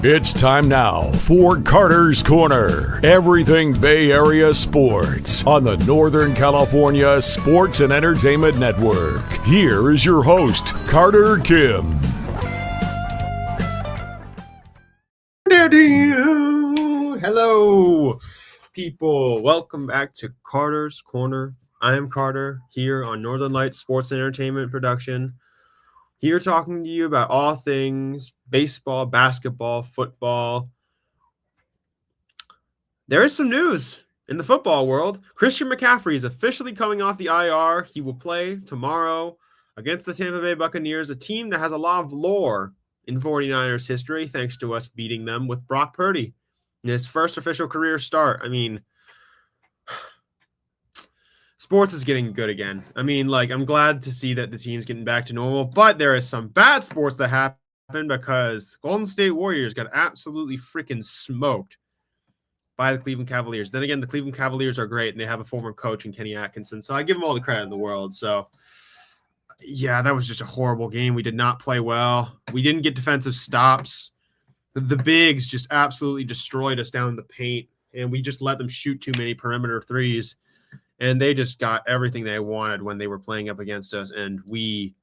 It's time now for Carter's Corner. Everything Bay Area sports on the Northern California Sports and Entertainment Network. Here is your host, Carter Kim. Hello, people. Welcome back to Carter's Corner. I am Carter here on Northern Lights Sports and Entertainment Production. Here talking to you about all things baseball, basketball, football. There is some news in the football world. Christian McCaffrey is officially coming off the IR. He will play tomorrow against the Tampa Bay Buccaneers, a team that has a lot of lore in 49ers history, thanks to us beating them with Brock Purdy in his first official career start. I mean, sports is getting good again. I mean, I'm glad to see that the team's getting back to normal, but there is some bad sports that happened because Golden State Warriors got absolutely freaking smoked by the Cleveland Cavaliers. Then again, the Cleveland Cavaliers are great, and they have a former coach in Kenny Atkinson, so I give them all the credit in the world. So, yeah, that was just a horrible game. We did not play well. We didn't get defensive stops. The bigs just absolutely destroyed us down in the paint, and we just let them shoot too many perimeter threes. And they just got everything they wanted when they were playing up against us. And we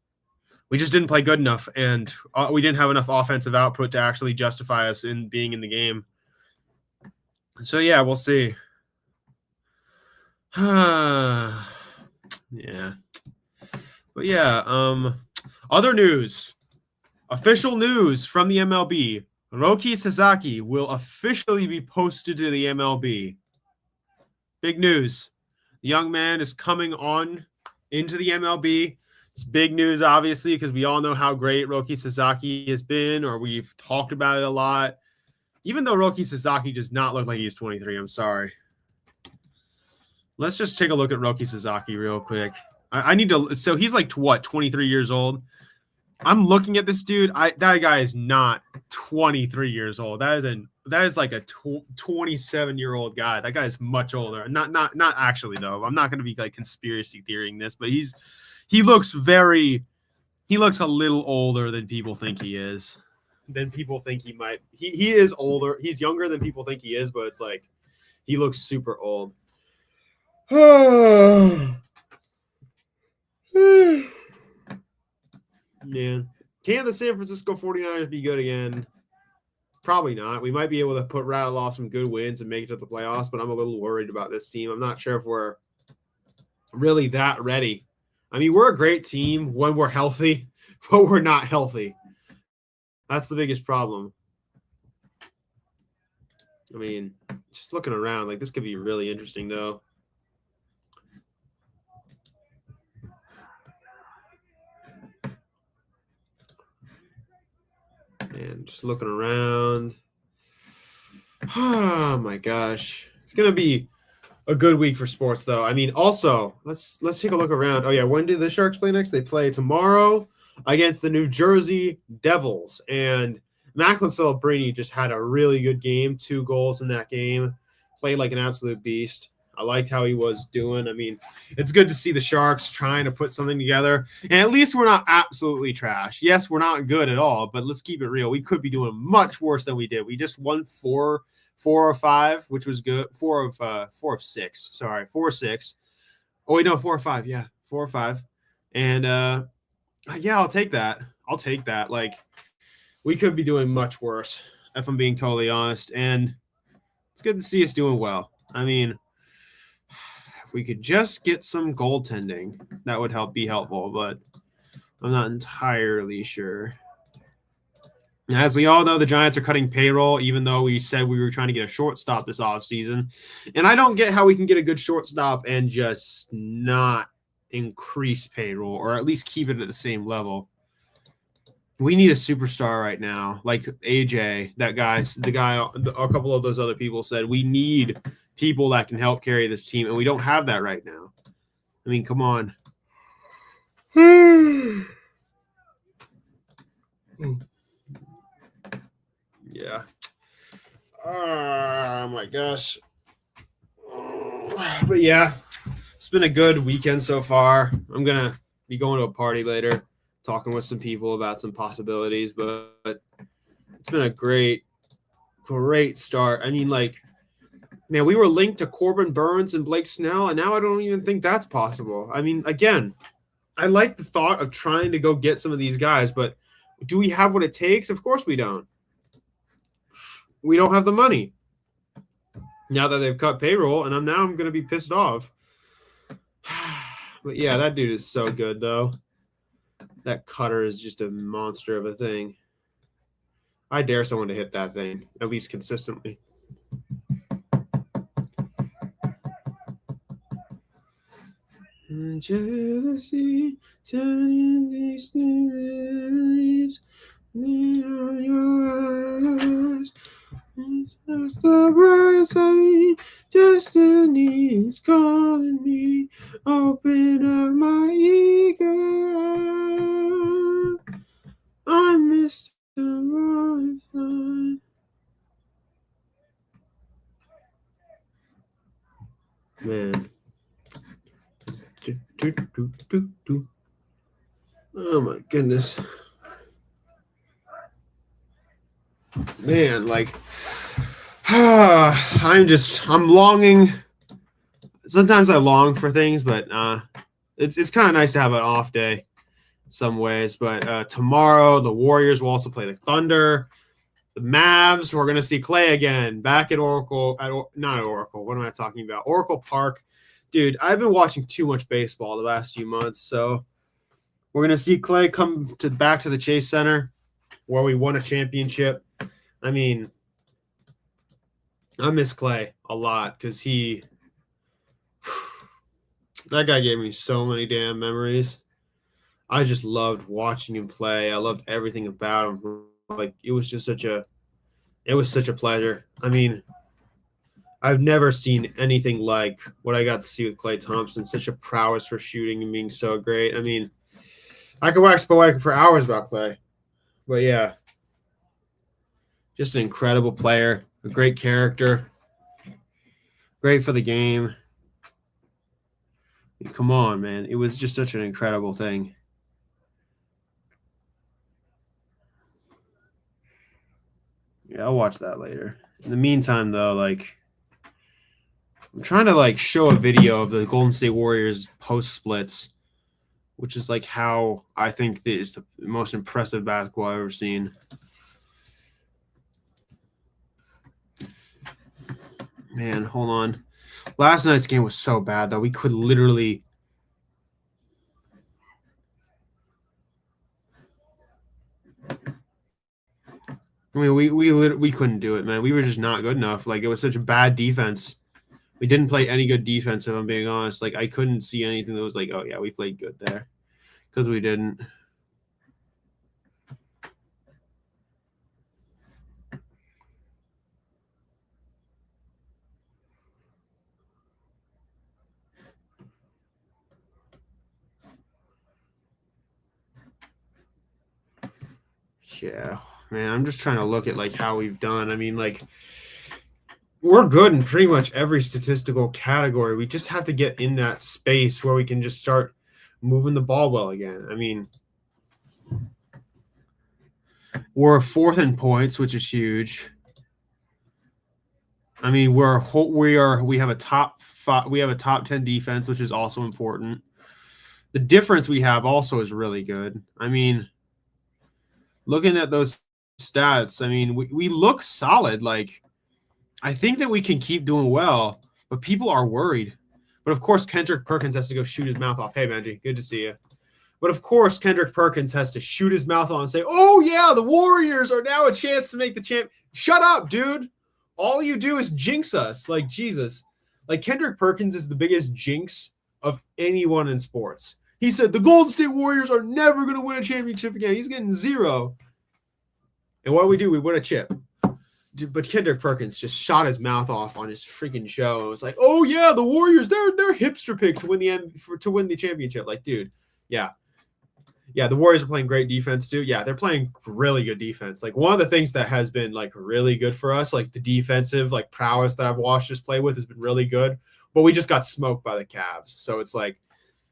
just didn't play good enough. And we didn't have enough offensive output to actually justify us in being in the game. So, yeah, we'll see. Yeah. But, yeah, other news. Official news from the MLB. Roki Sasaki will officially be posted to the MLB. Big news. The young man is coming on into the MLB. It's big news, obviously, because we all know how great Roki Sasaki has been, or we've talked about it a lot. Even though Roki Sasaki does not look like he's 23, I'm sorry. Let's just take a look at Roki Sasaki real quick. I need to – so he's 23 years old? I'm looking at this dude. That guy is not 23 years old. That is like a 27-year-old guy. That guy is much older. Not actually though. I'm not going to be conspiracy theorying this, but he looks a little older than people think he is. Than people think he might. He is older. He's younger than people think he is, but it's he looks super old. Man, can the San Francisco 49ers be good again? Probably not. We might be able to rattle off some good wins and make it to the playoffs, but I'm a little worried about this team. I'm not sure if we're really that ready. I mean, we're a great team when we're healthy, but we're not healthy. That's the biggest problem. I mean, just looking around, this could be really interesting, though. And just looking around. Oh my gosh. It's gonna be a good week for sports though. I mean, also, let's take a look around. Oh yeah, when do the Sharks play next? They play tomorrow against the New Jersey Devils. And Macklin Celebrini just had a really good game, 2 goals in that game. Played like an absolute beast. I liked how he was doing. I mean, it's good to see the Sharks trying to put something together. And at least we're not absolutely trash. Yes, we're not good at all, but let's keep it real. We could be doing much worse than we did. We just won 4 or 5, which was good. 4 of 6. Sorry, 4 or 6. Oh, wait, no, 4 or 5. Yeah, 4 or 5. And, yeah, I'll take that. We could be doing much worse, if I'm being totally honest. And it's good to see us doing well. I mean, if we could just get some goaltending, that would be helpful, but I'm not entirely sure. As we all know, the Giants are cutting payroll, even though we said we were trying to get a shortstop this offseason. And I don't get how we can get a good shortstop and just not increase payroll, or at least keep it at the same level. We need a superstar right now, like AJ, a couple of those other people said. We need people that can help carry this team, and we don't have that right now. I mean, come on. Yeah. Oh, my gosh. But, yeah, it's been a good weekend so far. I'm going to be going to a party later, talking with some people about some possibilities, but it's been a great great start. I mean, like, man, we were linked to Corbin Burns and Blake Snell, and now I don't even think that's possible. I mean, again, I like the thought of trying to go get some of these guys, but do we have what it takes? Of course we don't. We don't have the money. Now that they've cut payroll, and I'm going to be pissed off. But yeah, that dude is so good, though. That cutter is just a monster of a thing. I dare someone to hit that thing, at least consistently. Jealousy, turning these memories on your eyes. Just the bright side, destiny is calling me. Open up my ego. I missed the right side. Man. Oh my goodness. Man, like I'm longing. Sometimes I long for things, but it's kind of nice to have an off day in some ways. But tomorrow the Warriors will also play the Thunder. The Mavs, we're gonna see Clay again back at Oracle. Not at Oracle. What am I talking about? Oracle Park. Dude, I've been watching too much baseball the last few months, so we're gonna see Clay come back to the Chase Center, where we won a championship. I mean, I miss Clay a lot because that guy gave me so many damn memories. I just loved watching him play. I loved everything about him. Like, it was such a pleasure. I mean, I've never seen anything like what I got to see with Klay Thompson. Such a prowess for shooting and being so great. I mean, I could wax poetic for hours about Clay. But yeah, just an incredible player, a great character, great for the game. I mean, come on, man. It was just such an incredible thing. Yeah, I'll watch that later. In the meantime, though, like, I'm trying to like show a video of the Golden State Warriors post splits, which is like how I think is the most impressive basketball I've ever seen. Man, hold on. Last night's game was so bad that we could literally. I mean, we couldn't do it, man. We were just not good enough. Like, it was such a bad defense. We didn't play any good defense, if I'm being honest. Like, I couldn't see anything that was like, oh, yeah, we played good there. Because we didn't. Yeah, man, I'm just trying to look at, like, how we've done. I mean, like, we're good in pretty much every statistical category. We just have to get in that space where we can just start moving the ball well again. I mean, we're fourth in points, which is huge. I mean, we have a top 10 defense, which is also important. The difference we have also is really good. I mean, looking at those stats, I mean, we look solid. Like, I think that we can keep doing well, but people are worried. But of course, Kendrick Perkins has to go shoot his mouth off. Hey, Benji, good to see you. But of course, Kendrick Perkins has to shoot his mouth off and say, oh, yeah, the Warriors are now a chance to make the champ. Shut up, dude. All you do is jinx us. Like, Jesus. Like, Kendrick Perkins is the biggest jinx of anyone in sports. He said the Golden State Warriors are never going to win a championship again. He's getting 0. And what do? We win a chip. But Kendrick Perkins just shot his mouth off on his freaking show and was like, "Oh yeah, the Warriors, they're hipster picks to win the championship." Like, dude, yeah, the Warriors are playing great defense too. Yeah, they're playing really good defense. Like, one of the things that has been like really good for us, like the defensive like prowess that I've watched us play with, has been really good. But we just got smoked by the Cavs, so it's like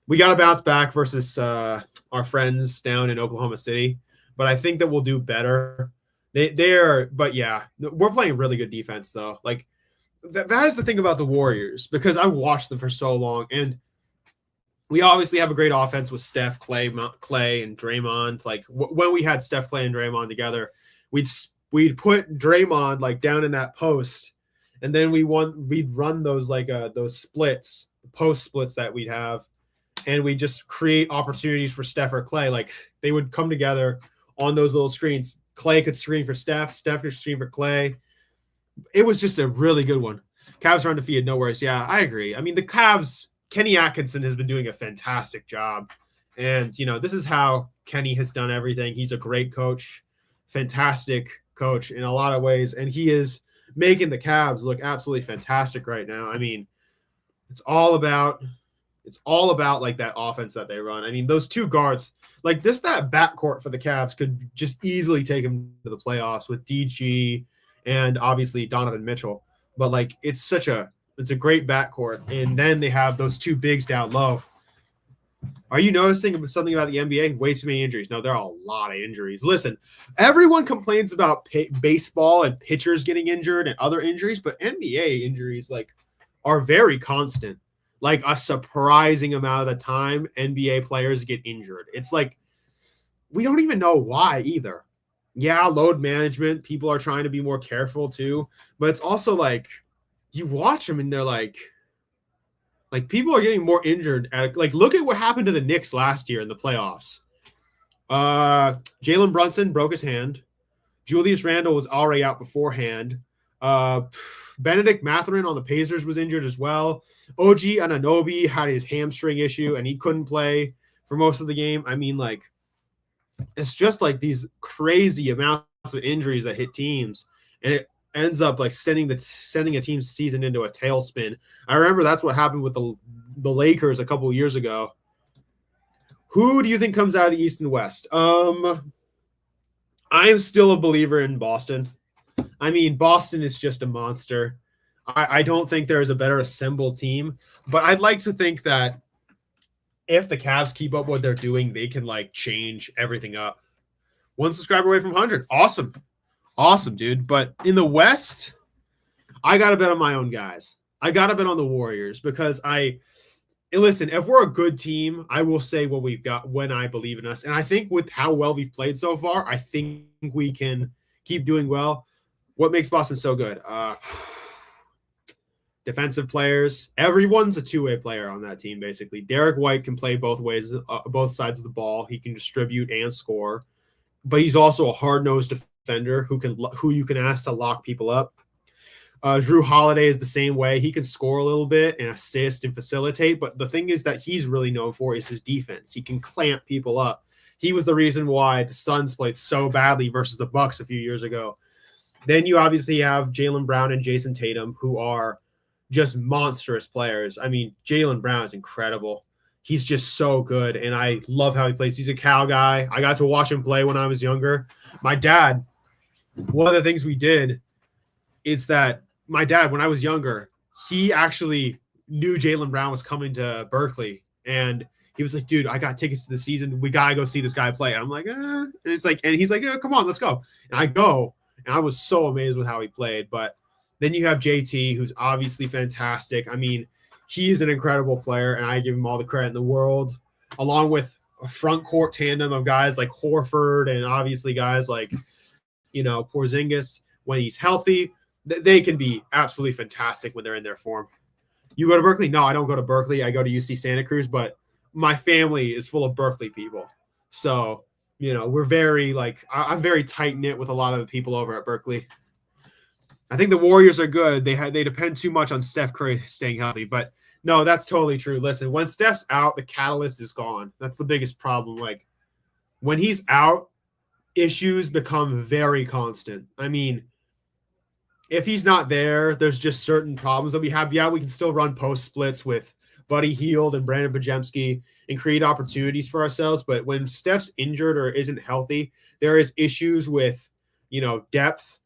we got to bounce back versus our friends down in Oklahoma City. But I think that we'll do better but yeah, we're playing really good defense though. Like that is the thing about the Warriors, because I watched them for so long, and we obviously have a great offense with Steph, Clay, and Draymond. Like when we had Steph, Clay, and Draymond together, we'd put Draymond like down in that post, and then we'd run those those splits, post splits that we'd have, and we just create opportunities for Steph or Clay. Like they would come together on those little screens. Clay could screen for Steph, Steph could screen for Clay. It was just a really good one. Cavs are undefeated, no worries. Yeah, I agree. I mean, the Cavs, Kenny Atkinson has been doing a fantastic job. And, this is how Kenny has done everything. He's a great coach, fantastic coach in a lot of ways. And he is making the Cavs look absolutely fantastic right now. I mean, it's all about like that offense that they run. I mean, those two guards, like that backcourt for the Cavs could just easily take them to the playoffs with DG and obviously Donovan Mitchell. But like it's a great backcourt, and then they have those two bigs down low. Are you noticing something about the NBA? Way too many injuries. No, there are a lot of injuries. Listen, everyone complains about baseball and pitchers getting injured and other injuries, but NBA injuries are very constant. Like a surprising amount of the time, NBA players get injured. It's like we don't even know why either. Yeah, load management. People are trying to be more careful too, but it's also like you watch them and they're like people are getting more injured. Look at what happened to the Knicks last year in the playoffs. Jalen Brunson broke his hand. Julius Randle was already out beforehand. Benedict Mathurin on the Pacers was injured as well. OG Anunoby had his hamstring issue and he couldn't play for most of the game. I mean, it's just like these crazy amounts of injuries that hit teams, and it ends up sending a team's season into a tailspin. I remember that's what happened with the Lakers a couple of years ago. Who do you think comes out of the East and West? I am still a believer in Boston. I mean, Boston is just a monster. I don't think there is a better assembled team, but I'd like to think that if the Cavs keep up what they're doing, they can change everything up. 1 subscriber away from 100. Awesome, dude. But in the West, I got to bet on my own guys. I got to bet on the Warriors because listen, if we're a good team, I will say what we've got when I believe in us. And I think with how well we've played so far, I think we can keep doing well. What makes Boston so good? Defensive players. Everyone's a two-way player on that team, basically. Derek White can play both ways, both sides of the ball. He can distribute and score, but he's also a hard-nosed defender who you can ask to lock people up. Drew Holiday is the same way. He can score a little bit and assist and facilitate, but the thing is that he's really known for is his defense. He can clamp people up. He was the reason why the Suns played so badly versus the Bucks a few years ago. Then you obviously have Jaylen Brown and Jason Tatum, who are just monstrous players. I mean, Jaylen Brown is incredible. He's just so good, and I love how he plays. He's a Cal guy. I got to watch him play when I was younger. My dad, one of the things we did is that my dad, when I was younger, he actually knew Jaylen Brown was coming to Berkeley, and he was like, dude, I got tickets to the season. We got to go see this guy play. And I'm like, And it's and he's like, come on, let's go. And I go, and I was so amazed with how he played. But then you have JT, who's obviously fantastic. I mean, he is an incredible player, and I give him all the credit in the world, along with a front court tandem of guys like Horford and obviously guys like, Porzingis. When he's healthy, they can be absolutely fantastic when they're in their form. You go to Berkeley? No, I don't go to Berkeley. I go to UC Santa Cruz, but my family is full of Berkeley people. So, we're very I'm very tight-knit with a lot of the people over at Berkeley. I think the Warriors are good. They depend too much on Steph Curry staying healthy, but no, that's totally true. Listen, when Steph's out, the catalyst is gone. That's the biggest problem. When he's out, issues become very constant. I mean, if he's not there, there's just certain problems that we have. Yeah, we can still run post splits with Buddy Hield and Brandon Podziemski and create opportunities for ourselves. But when Steph's injured or isn't healthy, there is issues with, depth.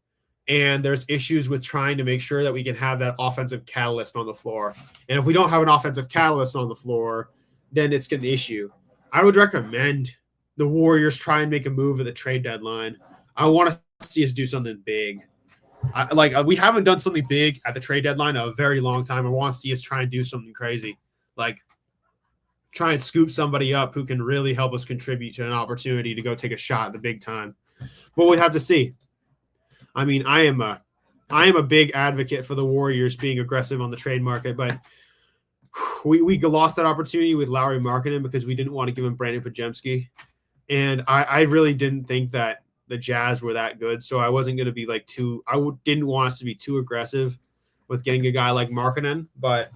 And there's issues with trying to make sure that we can have that offensive catalyst on the floor. And if we don't have an offensive catalyst on the floor, then it's an issue. I would recommend the Warriors try and make a move at the trade deadline. I want to see us do something big. We haven't done something big at the trade deadline in a very long time. I want to see us try and do something crazy, like try and scoop somebody up who can really help us contribute to an opportunity to go take a shot at the big time. But we'll have to see. I mean, I am a big advocate for the Warriors being aggressive on the trade market, but we lost that opportunity with Lauri Markkanen because we didn't want to give him Brandon Podziemski. And I really didn't think that the Jazz were that good, so I wasn't going to be didn't want us to be too aggressive with getting a guy like Markkanen, but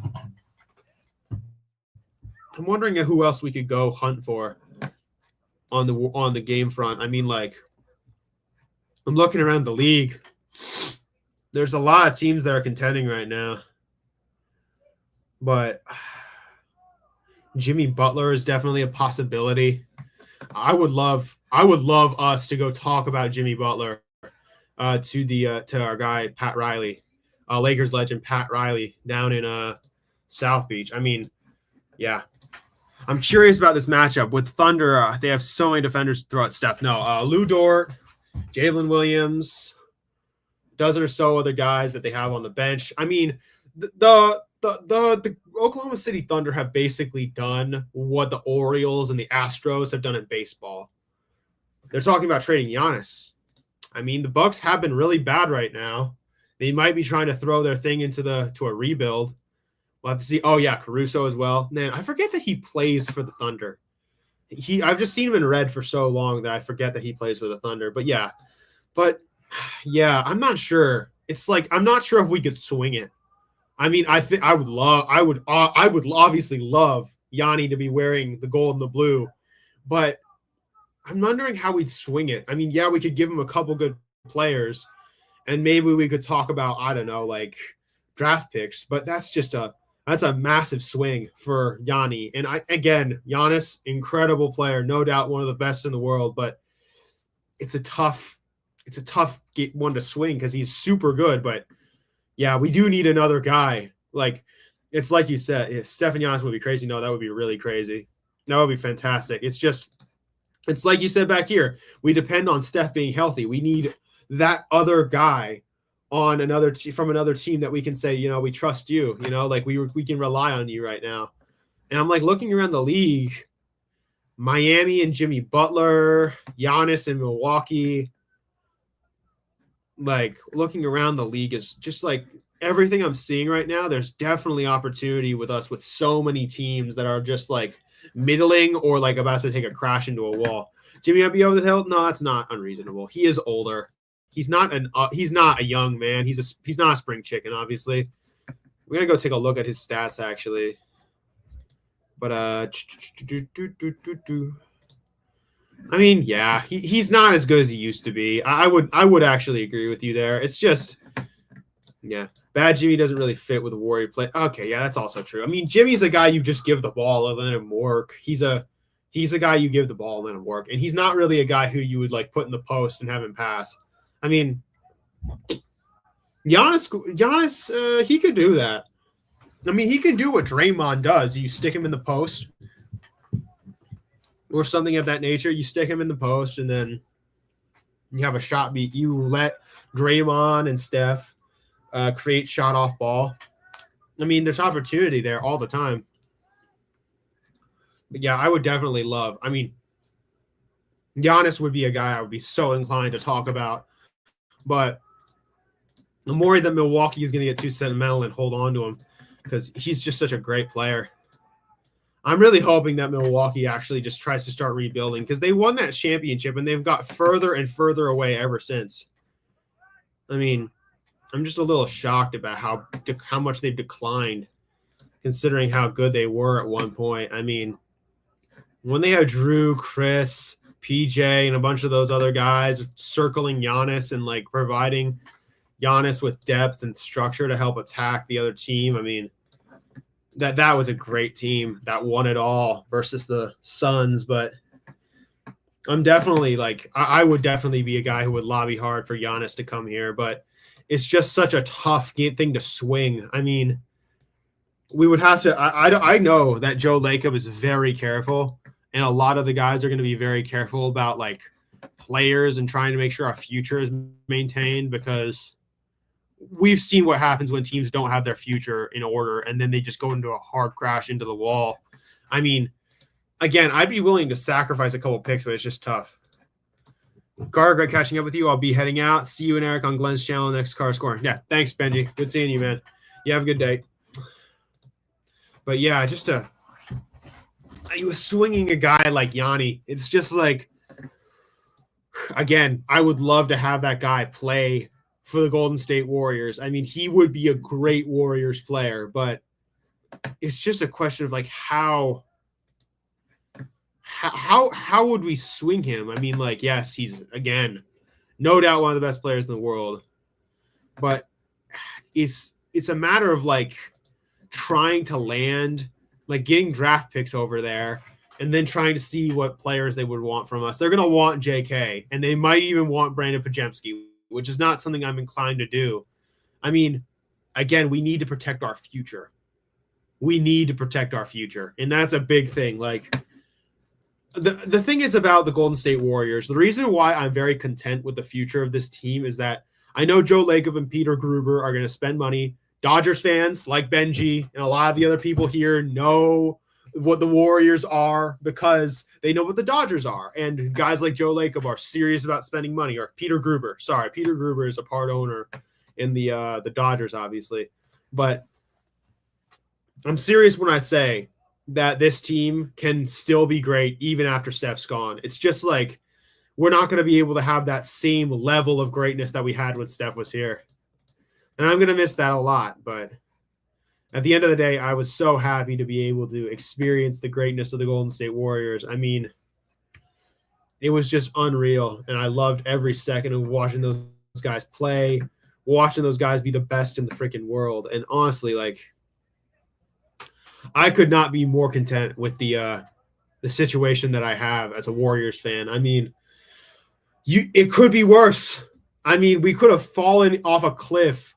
I'm wondering who else we could go hunt for on the game front. I mean, like, I'm looking around the league. There's a lot of teams that are contending right now, but Jimmy Butler is definitely a possibility. I would love us to go talk about Jimmy Butler to our guy Pat Riley, Lakers legend Pat Riley down in South Beach. I mean, yeah, I'm curious about this matchup with Thunder. They have so many defenders throughout Steph. No, Lou Dort, Jalen Williams, dozen or so other guys that they have on the bench. I mean, the Oklahoma City Thunder have basically done what the Orioles and the Astros have done in baseball. They're talking about trading Giannis. I mean, the Bucks have been really bad right now. They might be trying to throw their thing to a rebuild. We'll have to see. Oh yeah, Caruso as well. Man, I forget that he plays for the Thunder. I've just seen him in red for so long that I forget that he plays for the Thunder. But yeah, I'm not sure. It's like I'm not sure if we could swing it. I mean, I would obviously love Yanni to be wearing the gold and the blue, but I'm wondering how we'd swing it. I mean, yeah, we could give him a couple good players, and maybe we could talk about, I don't know, like draft picks, but that's a massive swing for Yanni. And Giannis, incredible player, no doubt one of the best in the world, but it's a tough one to swing because he's super good, but yeah, we do need another guy. Like, it's like you said, if Stephen Giannis would be crazy. No, that would be really crazy. That would be fantastic. It's like you said back here. We depend on Steph being healthy. We need that other guy on from another team that we can say, we trust you. Like we can rely on you right now. And I'm like looking around the league, Miami and Jimmy Butler, Giannis and Milwaukee. Like looking around the league is just like everything I'm seeing right now. There's definitely opportunity with us with so many teams that are just like middling or like about to take a crash into a wall. Jimmy be over the hill? No, that's not unreasonable. He is older. He's not a young man. He's not a spring chicken, obviously. We're gonna go take a look at his stats actually. But I mean, yeah, he's not as good as he used to be. I would actually agree with you there. It's just, yeah, bad Jimmy doesn't really fit with the Warrior play. Okay, yeah, that's also true. I mean, Jimmy's a guy you just give the ball and let him work. He's a guy you give the ball and let him work, and he's not really a guy who you would like put in the post and have him pass. I mean, Giannis, he could do that. I mean, he can do what Draymond does. You stick him in the post or something of that nature. You stick him in the post, and then you have a shot beat. You let Draymond and Steph create shot off ball. I mean, there's opportunity there all the time. But yeah, I would definitely love. I mean, Giannis would be a guy I would be so inclined to talk about. But I'm worried that Milwaukee is going to get too sentimental and hold on to him because he's just such a great player. I'm really hoping that Milwaukee actually just tries to start rebuilding because they won that championship and they've got further and further away ever since. I mean, I'm just a little shocked about how much they've declined considering how good they were at one point. I mean, when they had Drew, Chris, PJ, and a bunch of those other guys circling Giannis and like providing Giannis with depth and structure to help attack the other team. I mean, that was a great team that won it all versus the Suns. But I'm definitely like, I would definitely be a guy who would lobby hard for Giannis to come here, but it's just such a tough thing to swing. I mean, we would have to, I know that Joe Lacob is very careful, and a lot of the guys are going to be very careful about like players and trying to make sure our future is maintained, because we've seen what happens when teams don't have their future in order and then they just go into a hard crash into the wall. I mean, again, I'd be willing to sacrifice a couple picks, but it's just tough. Gar, great catching up with you. I'll be heading out. See you and Eric on Glenn's channel next Car Scoring. Yeah, thanks, Benji. Good seeing you, man. You have a good day. But yeah, he was swinging a guy like Yanni. It's just like, again, I would love to have that guy play for the Golden State Warriors. I mean, he would be a great Warriors player, but it's just a question of like how would we swing him? I mean, like, yes, he's, again, no doubt one of the best players in the world, but it's a matter of like trying to land, like getting draft picks over there and then trying to see what players they would want from us. They're going to want JK, and they might even want Brandon Pajemski, which is not something I'm inclined to do. I mean, again, we need to protect our future. We need to protect our future, and that's a big thing. Like, the thing is about the Golden State Warriors, the reason why I'm very content with the future of this team is that I know Joe Lacob and Peter Gruber are going to spend money. Dodgers fans like Benji and a lot of the other people here know what the Warriors are because they know what the Dodgers are. And guys like Joe Lacob are serious about spending money. Or Peter Gruber. Sorry, Peter Gruber is a part owner in the Dodgers, obviously. But I'm serious when I say that this team can still be great even after Steph's gone. It's just like we're not going to be able to have that same level of greatness that we had when Steph was here. And I'm going to miss that a lot. But at the end of the day, I was so happy to be able to experience the greatness of the Golden State Warriors. I mean, it was just unreal. And I loved every second of watching those guys play, watching those guys be the best in the freaking world. And honestly, like, I could not be more content with the situation that I have as a Warriors fan. I mean, it could be worse. I mean, we could have fallen off a cliff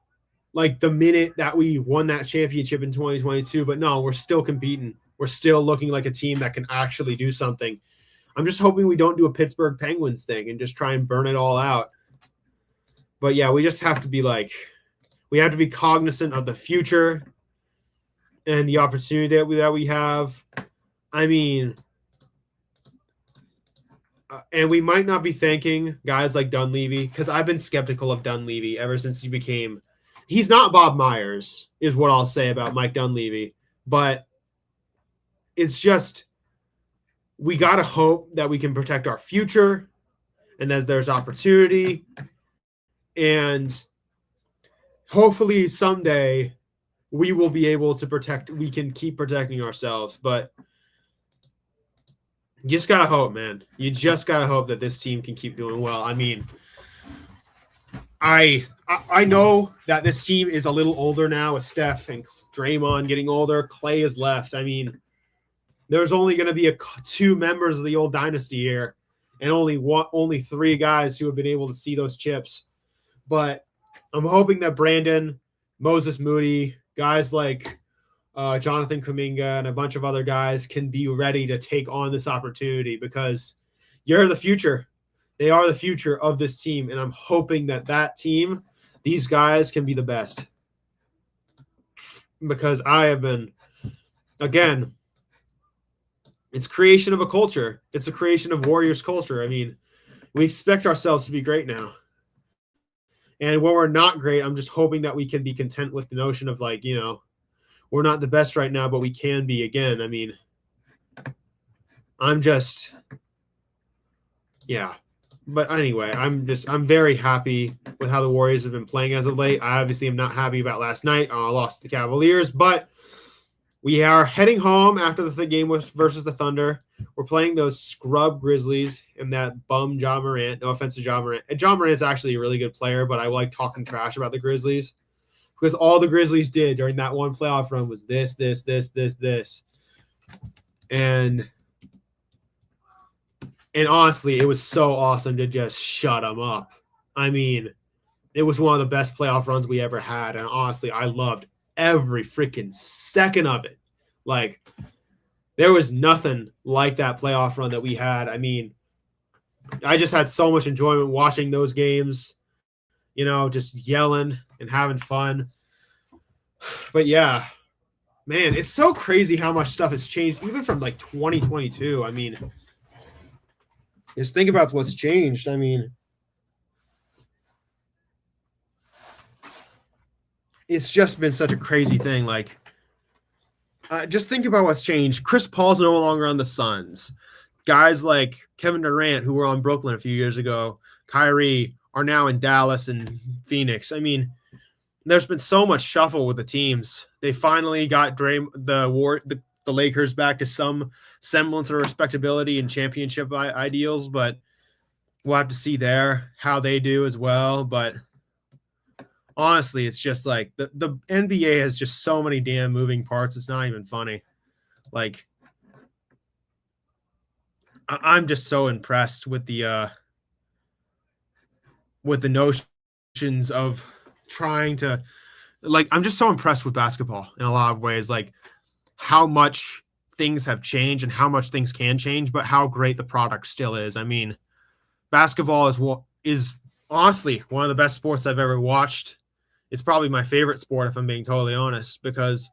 like the minute that we won that championship in 2022, but no, we're still competing. We're still looking like a team that can actually do something. I'm just hoping we don't do a Pittsburgh Penguins thing and just try and burn it all out. But yeah, we just have to be like, we have to be cognizant of the future and the opportunity that we have. I mean, and we might not be thanking guys like Dunleavy, because I've been skeptical of Dunleavy ever since he became – he's not Bob Myers is what I'll say about Mike Dunleavy. But it's just we got to hope that we can protect our future and that there's opportunity. And hopefully someday – we will be able to protect. We can keep protecting ourselves, but you just gotta hope, man. You just gotta hope that this team can keep doing well. I mean, I know that this team is a little older now with Steph and Draymond getting older. Clay is left. I mean, there's only going to be two members of the old dynasty here, and only three guys who have been able to see those chips. But I'm hoping that Brandon, Moses Moody, guys like Jonathan Kuminga and a bunch of other guys can be ready to take on this opportunity, because you're the future. They are the future of this team, and I'm hoping that team, these guys, can be the best. Because I have been, again, it's creation of a culture. It's a creation of Warriors culture. I mean, we expect ourselves to be great now. And when we're not great, I'm just hoping that we can be content with the notion of, like, you know, we're not the best right now, but we can be again. I mean, yeah. But anyway, I'm very happy with how the Warriors have been playing as of late. I obviously am not happy about last night. I lost to the Cavaliers, but we are heading home after the game versus the Thunder. We're playing those scrub Grizzlies and that bum Ja Morant. No offense to Ja Morant. And Ja Morant's actually a really good player, but I like talking trash about the Grizzlies because all the Grizzlies did during that one playoff run was this. And honestly, it was so awesome to just shut them up. I mean, it was one of the best playoff runs we ever had. And honestly, I loved every freaking second of it. Like, there was nothing like that playoff run that we had. I mean, I just had so much enjoyment watching those games, just yelling and having fun. But yeah, man, it's so crazy how much stuff has changed, even from like 2022. I mean, just think about what's changed. I mean, it's just been such a crazy thing. Like, just think about what's changed. Chris Paul's no longer on the Suns. Guys like Kevin Durant, who were on Brooklyn a few years ago, Kyrie, are now in Dallas and Phoenix. I mean, there's been so much shuffle with the teams. They finally got the Lakers back to some semblance of respectability and championship ideals, but we'll have to see there how they do as well. But honestly, it's just like the NBA has just so many damn moving parts. It's not even funny. Like, I'm just so impressed with the notions of trying to, like, I'm just so impressed with basketball in a lot of ways, like how much things have changed and how much things can change, but how great the product still is. I mean, basketball is honestly one of the best sports I've ever watched. It's probably my favorite sport, if I'm being totally honest, because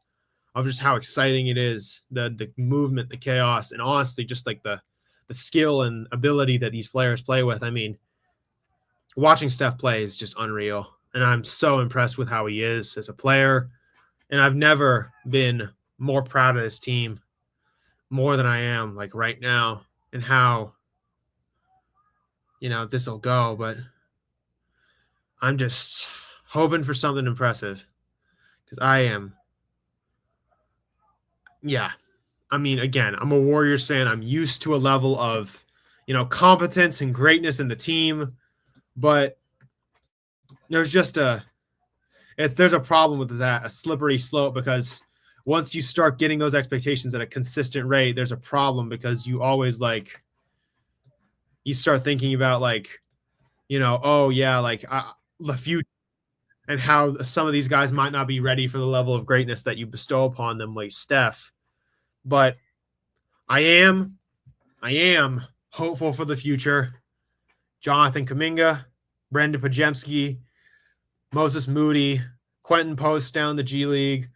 of just how exciting it is, the movement, the chaos, and honestly, just like the skill and ability that these players play with. I mean, watching Steph play is just unreal. And I'm so impressed with how he is as a player. And I've never been more proud of this team more than I am, like, right now, and how, this will go. But I'm just hoping for something impressive, because I am. Yeah. I mean, again, I'm a Warriors fan. I'm used to a level of, competence and greatness in the team, but there's just there's a problem with that, a slippery slope, because once you start getting those expectations at a consistent rate, there's a problem, because you always you start thinking about oh yeah, the future and how some of these guys might not be ready for the level of greatness that you bestow upon them, like Steph. But I am hopeful for the future. Jonathan Kuminga, Brendan Pajemski, Moses Moody, Quentin Post down the G League,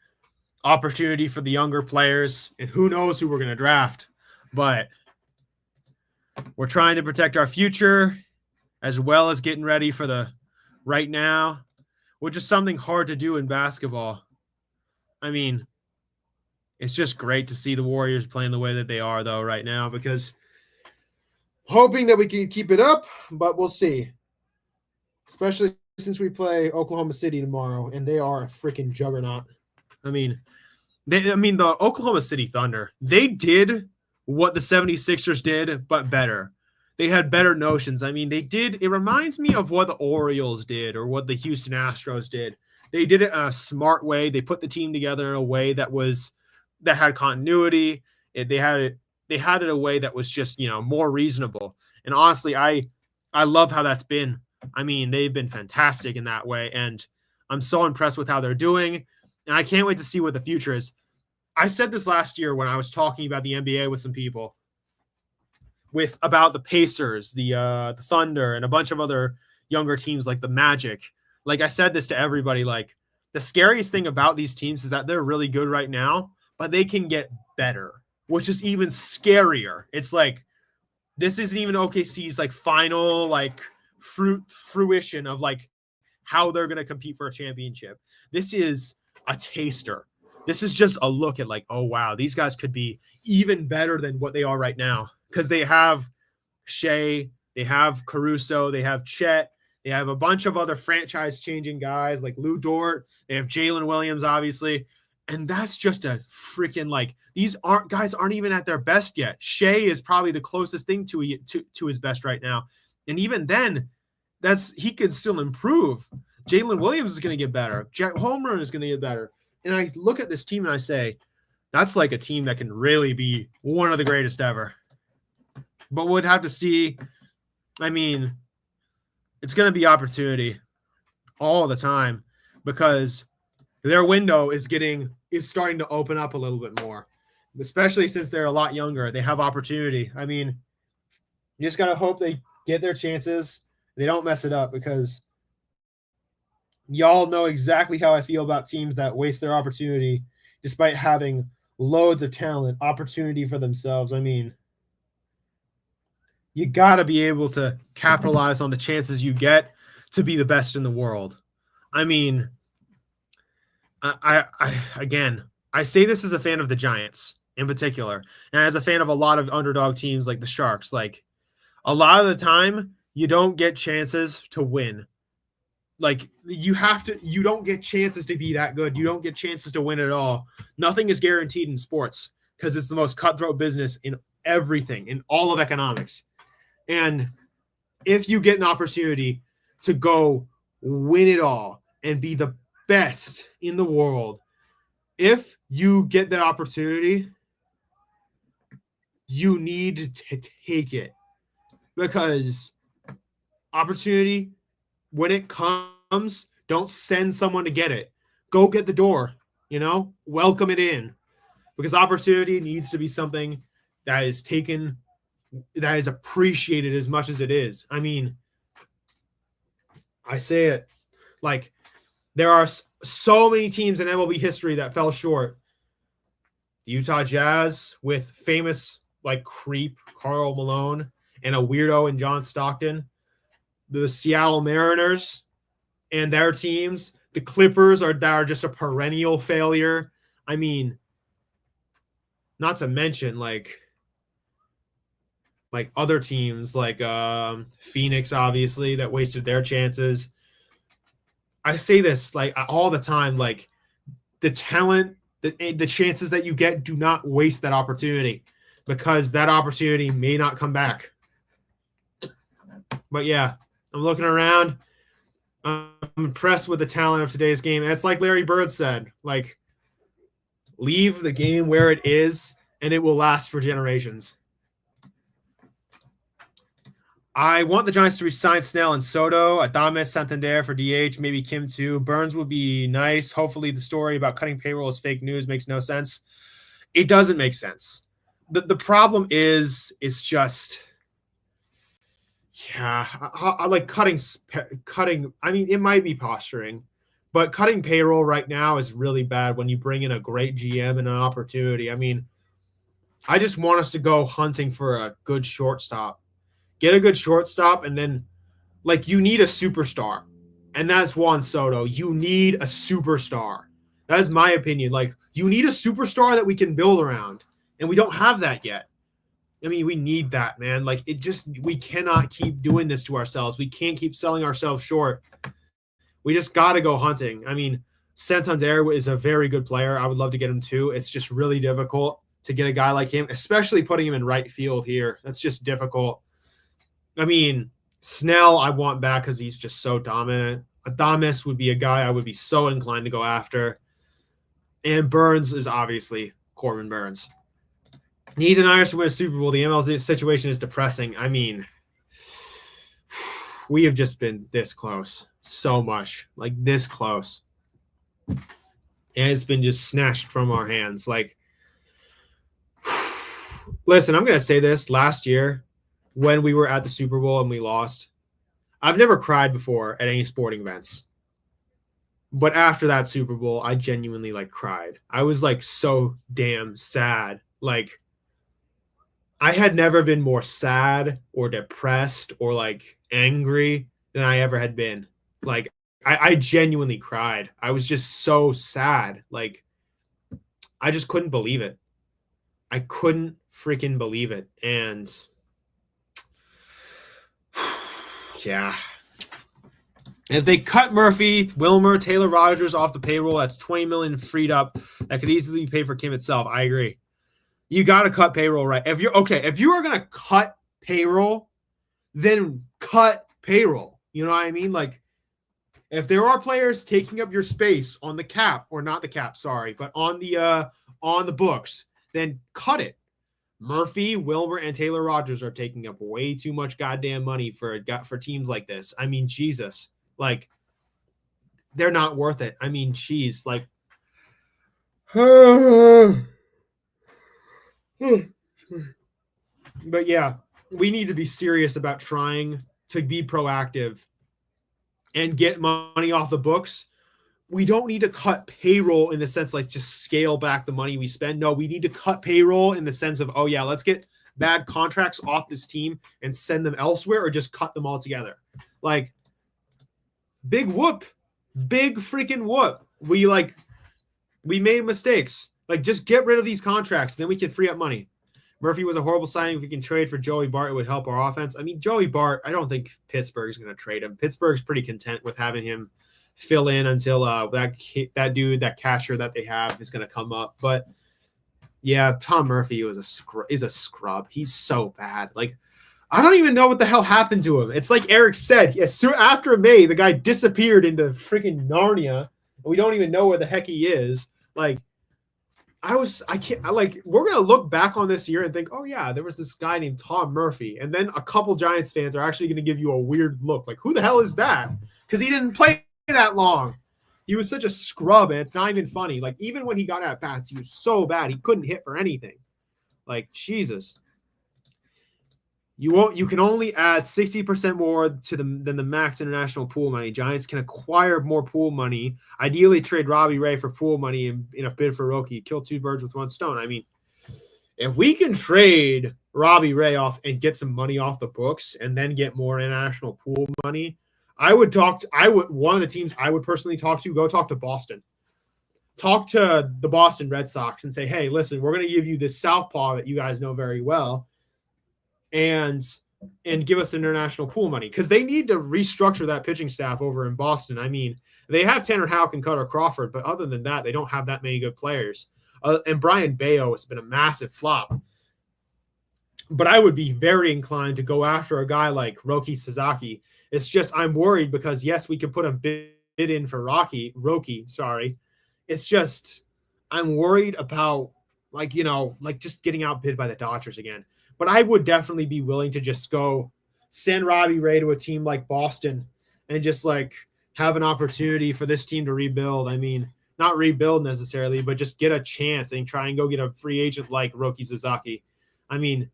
opportunity for the younger players, and who knows who we're going to draft. But we're trying to protect our future as well as getting ready for the right now, which is something hard to do in basketball. I mean, it's just great to see the Warriors playing the way that they are, though, right now, because hoping that we can keep it up, but we'll see. Especially since we play Oklahoma City tomorrow, and they are a freaking juggernaut. I mean, the Oklahoma City Thunder, they did what the 76ers did, but better. They had better notions. I mean, it reminds me of what the Orioles did or what the Houston Astros did. They did it in a smart way. They put the team together in a way that had continuity. They had it a way that was just, more reasonable. And honestly, I love how that's been. I mean, they've been fantastic in that way, and I'm so impressed with how they're doing, and I can't wait to see what the future is. I said this last year when I was talking about the NBA with some people, about the Pacers, the Thunder, and a bunch of other younger teams like the Magic. Like, I said this to everybody, like, the scariest thing about these teams is that they're really good right now, but they can get better, which is even scarier. It's like, this isn't even OKC's final fruition of how they're going to compete for a championship. This is a taster. This is just a look at oh wow, these guys could be even better than what they are right now, because they have Shea, they have Caruso, they have Chet, they have a bunch of other franchise changing guys like Lou Dort, they have Jalen Williams, obviously. And that's just a freaking these guys aren't even at their best yet. Shea is probably the closest thing to his best right now. And even then, he can still improve. Jalen Williams is going to get better. Jack Holmgren is going to get better. And I look at this team and I say, that's a team that can really be one of the greatest ever. But we'd have to see. I mean, it's going to be opportunity all the time, because their window is starting to open up a little bit more, especially since they're a lot younger. They have opportunity. I mean, you just got to hope they get their chances. They don't mess it up, because y'all know exactly how I feel about teams that waste their opportunity despite having loads of talent, opportunity for themselves. I mean, you got to be able to capitalize on the chances you get to be the best in the world. I mean, I again, I say this as a fan of the Giants in particular, and as a fan of a lot of underdog teams like the Sharks. Like, a lot of the time, you don't get chances to win. Like, you don't get chances to be that good. You don't get chances to win at all. Nothing is guaranteed in sports, because it's the most cutthroat business in everything, in all of economics. And if you get an opportunity to go win it all and be the best in the world, if you get that opportunity, you need to take it, because opportunity, when it comes, don't send someone to get it. Go get the door, welcome it in, because opportunity needs to be something that is taken, that is appreciated as much as it is. I mean, I say it like, there are so many teams in MLB history that fell short. The Utah Jazz with famous creep Karl Malone and a weirdo in John Stockton. The Seattle Mariners and their teams. The Clippers that are just a perennial failure. I mean, not to mention like other teams like Phoenix, obviously, that wasted their chances. I say this all the time, the talent, the chances that you get, do not waste that opportunity, because that opportunity may not come back. But yeah, I'm looking around. I'm impressed with the talent of today's game. And it's like Larry Bird said, leave the game where it is and it will last for generations. I want the Giants to resign Snell and Soto, Adames, Santander for DH, maybe Kim too. Burns would be nice. Hopefully the story about cutting payroll is fake news. Makes no sense. It doesn't make sense. The problem is, it's just, I like cutting. I mean, it might be posturing, but cutting payroll right now is really bad when you bring in a great GM and an opportunity. I mean, I just want us to go hunting for a good shortstop. Get a good shortstop, and then, you need a superstar, and that's Juan Soto. You need a superstar. That is my opinion. You need a superstar that we can build around, and we don't have that yet. I mean, we need that, man. We cannot keep doing this to ourselves. We can't keep selling ourselves short. We just got to go hunting. I mean, Santander is a very good player. I would love to get him too. It's just really difficult to get a guy like him, especially putting him in right field here. That's just difficult. I mean, Snell I want back because he's just so dominant. Adames would be a guy I would be so inclined to go after. And Burns is obviously Corbin Burns. Need the Niners to win a Super Bowl. The MLB situation is depressing. I mean, we have just been this close. So much. This close. And it's been just snatched from our hands. Listen, I'm going to say this. Last year, when we were at the Super Bowl and we lost, I've never cried before at any sporting events. But after that Super Bowl, I genuinely cried. I was so damn sad. I had never been more sad or depressed or angry than I ever had been. I genuinely cried. I was just so sad. I just couldn't believe it. I couldn't freaking believe it. And yeah. If they cut Murphy, Wilmer, Taylor Rogers off the payroll, that's $20 million freed up. That could easily pay for Kim itself. I agree. You got to cut payroll, right? If you are going to cut payroll, then cut payroll. You know what I mean? If there are players taking up your space on the cap, or not the cap, sorry, but on the books, then cut it. Murphy, Wilmer, and Taylor Rogers are taking up way too much goddamn money for teams like this. I mean, Jesus. They're not worth it. I mean, geez. But yeah. we need to be serious about trying to be proactive and get money off the books. We don't need to cut payroll in the sense like just scale back the money we spend. No, we need to cut payroll in the sense of, oh yeah, let's get bad contracts off this team and send them elsewhere, or just cut them all together. Like, big freaking whoop. We made mistakes. Like, just get rid of these contracts, then we can free up money. Murphy was a horrible signing. If we can trade for Joey Bart, it would help our offense. I mean, Joey Bart, I don't think Pittsburgh's going to trade him. Pittsburgh's pretty content with having him fill in until that dude, that catcher that they have, is going to come up. But yeah, Tom Murphy is a scrub. He's so bad. Like, I don't even know what the hell happened to him. It's like Eric said, after May, the guy disappeared into freaking Narnia, and we don't even know where the heck he is. Like, we're going to look back on this year and think, oh yeah, there was this guy named Tom Murphy. And then a couple Giants fans are actually going to give you a weird look. Like, who the hell is that? Because he didn't play that long. He was such a scrub, and it's not even funny. Like, even when he got at bats, he was so bad. He couldn't hit for anything. Like, Jesus. You can only add 60% more than the max international pool money. Giants can acquire more pool money. Ideally, trade Robbie Ray for pool money in a bid for Roki. Kill two birds with one stone. I mean, if we can trade Robbie Ray off and get some money off the books and then get more international pool money, one of the teams I would personally talk to, go talk to Boston. Talk to the Boston Red Sox and say, hey, listen, we're going to give you this southpaw that you guys know very well, and give us international pool money, because they need to restructure that pitching staff over in Boston. I mean, they have Tanner Houck and Cutter Crawford, but other than that, they don't have that many good players. And Brian Bayo has been a massive flop. But I would be very inclined to go after a guy like Roki Sasaki. It's just I'm worried because, yes, we could put a bid in for Roki. It's just I'm worried about, just getting outbid by the Dodgers again. But I would definitely be willing to just go send Robbie Ray to a team like Boston and just have an opportunity for this team to rebuild. I mean, not rebuild necessarily, but just get a chance and try and go get a free agent like Roki Sasaki. I mean,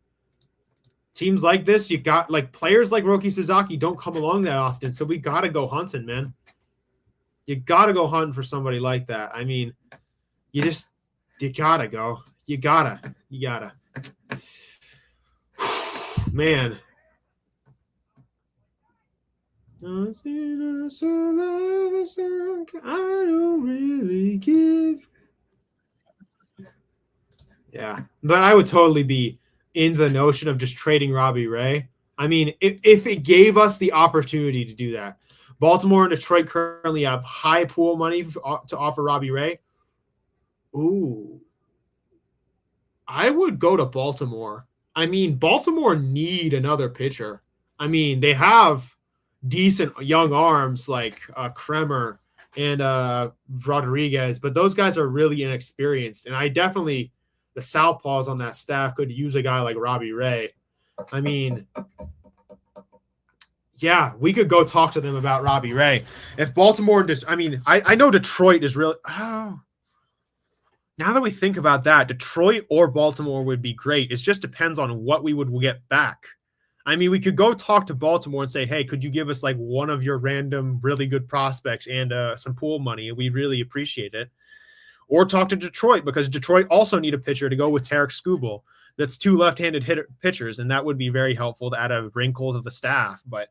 teams like this, you got players like Roki Sasaki don't come along that often. So we got to go hunting, man. You got to go hunting for somebody like that. I mean, you got to go. You got to. Man. I don't really give. Yeah, but I would totally be into the notion of just trading Robbie Ray. I mean, if it gave us the opportunity to do that. Baltimore and Detroit currently have high pool money to offer Robbie Ray. Ooh. I would go to Baltimore. I mean, Baltimore need another pitcher. I mean, they have decent young arms like Kremer and Rodriguez, but those guys are really inexperienced. And the southpaws on that staff could use a guy like Robbie Ray. I mean, yeah, we could go talk to them about Robbie Ray. If Baltimore I know Detroit is really now that we think about that, Detroit or Baltimore would be great. It just depends on what we would get back. I mean, we could go talk to Baltimore and say, hey, could you give us one of your random really good prospects and some pool money? We'd really appreciate it. Or talk to Detroit, because Detroit also need a pitcher to go with Tarek Skubal. That's two left-handed pitchers, and that would be very helpful to add a wrinkle to the staff. But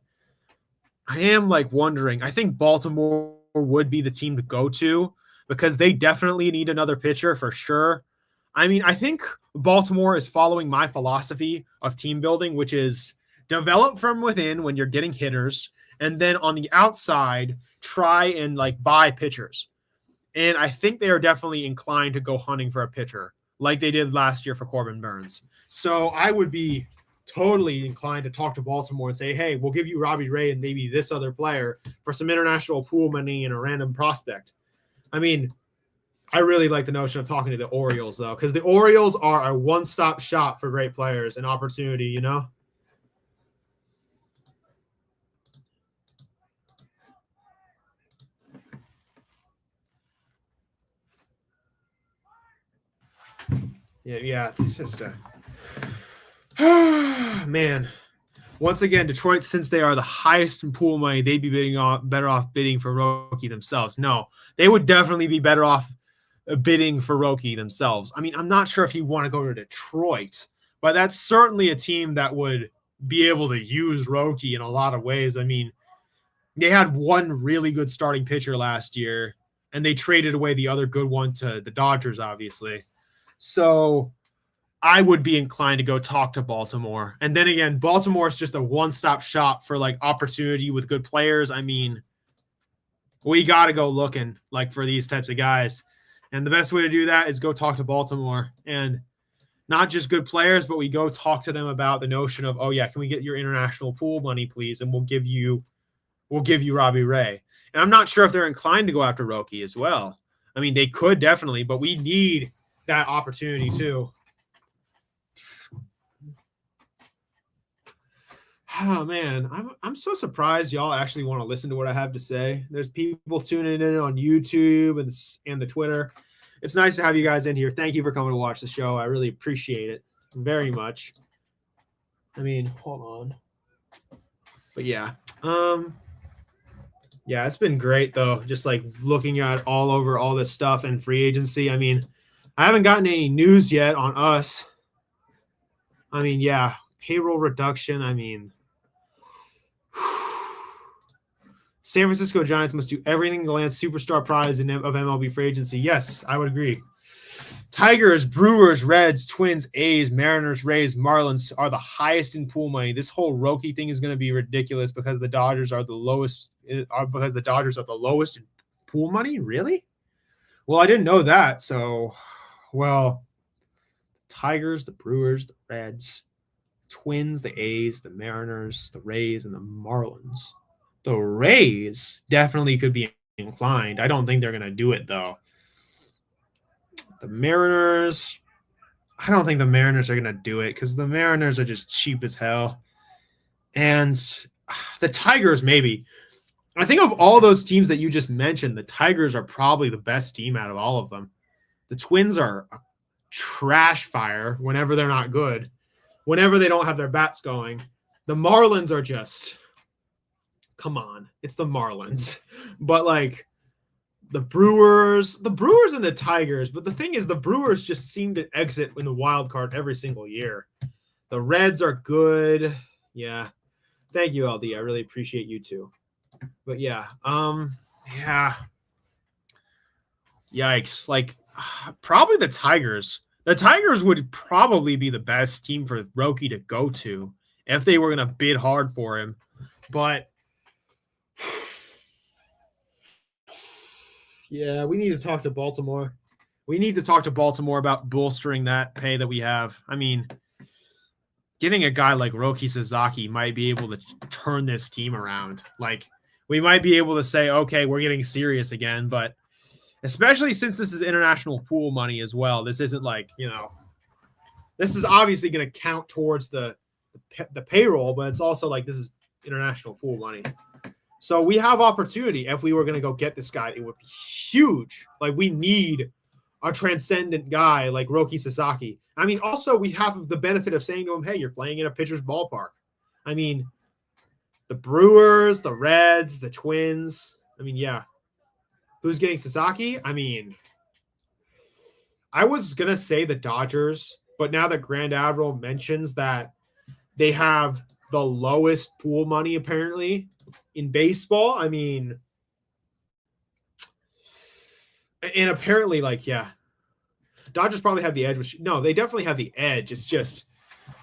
I am wondering, I think Baltimore would be the team to go to, because they definitely need another pitcher for sure. I mean, I think Baltimore is following my philosophy of team building, which is develop from within when you're getting hitters, and then on the outside, try and buy pitchers. And I think they are definitely inclined to go hunting for a pitcher like they did last year for Corbin Burns. So I would be totally inclined to talk to Baltimore and say, hey, we'll give you Robbie Ray and maybe this other player for some international pool money and a random prospect. I mean, I really like the notion of talking to the Orioles, though, because the Orioles are a one-stop shop for great players and opportunity, you know? Yeah, it's just Man. Once again, Detroit, since they are the highest in pool money, they'd be better off bidding for Roki themselves. No, they would definitely be better off bidding for Roki themselves. I mean, I'm not sure if you want to go to Detroit, but that's certainly a team that would be able to use Roki in a lot of ways. I mean, they had one really good starting pitcher last year, and they traded away the other good one to the Dodgers, obviously. So I would be inclined to go talk to Baltimore. And then again, Baltimore is just a one-stop shop for like opportunity with good players. I mean, we got to go looking like for these types of guys. And the best way to do that is go talk to Baltimore, and not just good players, but we go talk to them about the notion of, oh yeah, can we get your international pool money, please? And we'll give you Robbie Ray. And I'm not sure if they're inclined to go after Roki as well. I mean, they could definitely, but we need that opportunity too. Oh man, I'm so surprised y'all actually want to listen to what I have to say. There's people tuning in on YouTube and the Twitter. It's nice to have you guys in here. Thank you for coming to watch the show. I really appreciate it very much. I mean, hold on. But yeah. Yeah, it's been great though. Just like looking at all over all this stuff and free agency. I mean, I haven't gotten any news yet on us. I mean, yeah, payroll reduction. I mean, San Francisco Giants must do everything to land superstar prize of MLB free agency. Yes, I would agree. Tigers, Brewers, Reds, Twins, A's, Mariners, Rays, Marlins are the highest in pool money. This whole Roki thing is going to be ridiculous because the Dodgers are the lowest. Because the Dodgers are the lowest in pool money. Really? Well, I didn't know that. So, well, Tigers, the Brewers, the Reds, Twins, the A's, the Mariners, the Rays, and the Marlins. The Rays definitely could be inclined. I don't think they're going to do it, though. The Mariners, I don't think the Mariners are going to do it because the Mariners are just cheap as hell. And the Tigers, maybe. I think of all those teams that you just mentioned, the Tigers are probably the best team out of all of them. The Twins are a trash fire whenever they're not good, whenever they don't have their bats going. The Marlins are just, come on, it's the Marlins. But like the Brewers and the Tigers. But the thing is, the Brewers just seem to exit in the wild card every single year. The Reds are good. Yeah. Thank you, LD. I really appreciate you too. But yeah, yeah. Yikes. Like probably the Tigers. The Tigers would probably be the best team for Roki to go to if they were going to bid hard for him. But yeah, we need to talk to Baltimore. We need to talk to Baltimore about bolstering that pay that we have. I mean, getting a guy like Roki Sasaki might be able to turn this team around. Like, we might be able to say, okay, we're getting serious again, but especially since this is international pool money as well. This isn't like, this is obviously going to count towards the payroll, but it's also like this is international pool money. So we have opportunity. If we were going to go get this guy, it would be huge. Like, we need a transcendent guy like Roki Sasaki. I mean, also we have the benefit of saying to him, hey, you're playing in a pitcher's ballpark. I mean, the Brewers, the Reds, the Twins. I mean, yeah. Who's getting Sasaki? I mean, I was going to say the Dodgers, but now that Grand Admiral mentions that they have the lowest pool money apparently in baseball, I mean, and apparently, like, yeah, Dodgers probably have the edge. Which, no, they definitely have the edge. It's just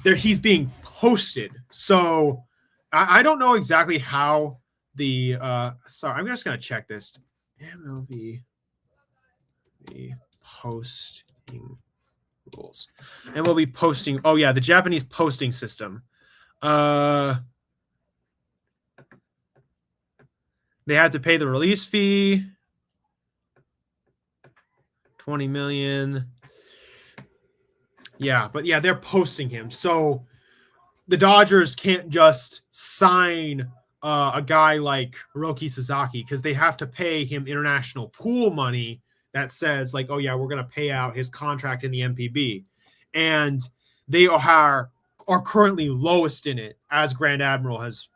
he's being posted. So I don't know exactly how the sorry, I'm just going to check this. MLB the posting rules, and we'll be posting. Oh yeah, the Japanese posting system. They had to pay the release fee, $20 million. Yeah, but yeah, they're posting him, so the Dodgers can't just sign a guy like Roki Sasaki because they have to pay him international pool money that says like, oh yeah, we're going to pay out his contract in the MPB. And they are are currently lowest in it, as Grand Admiral has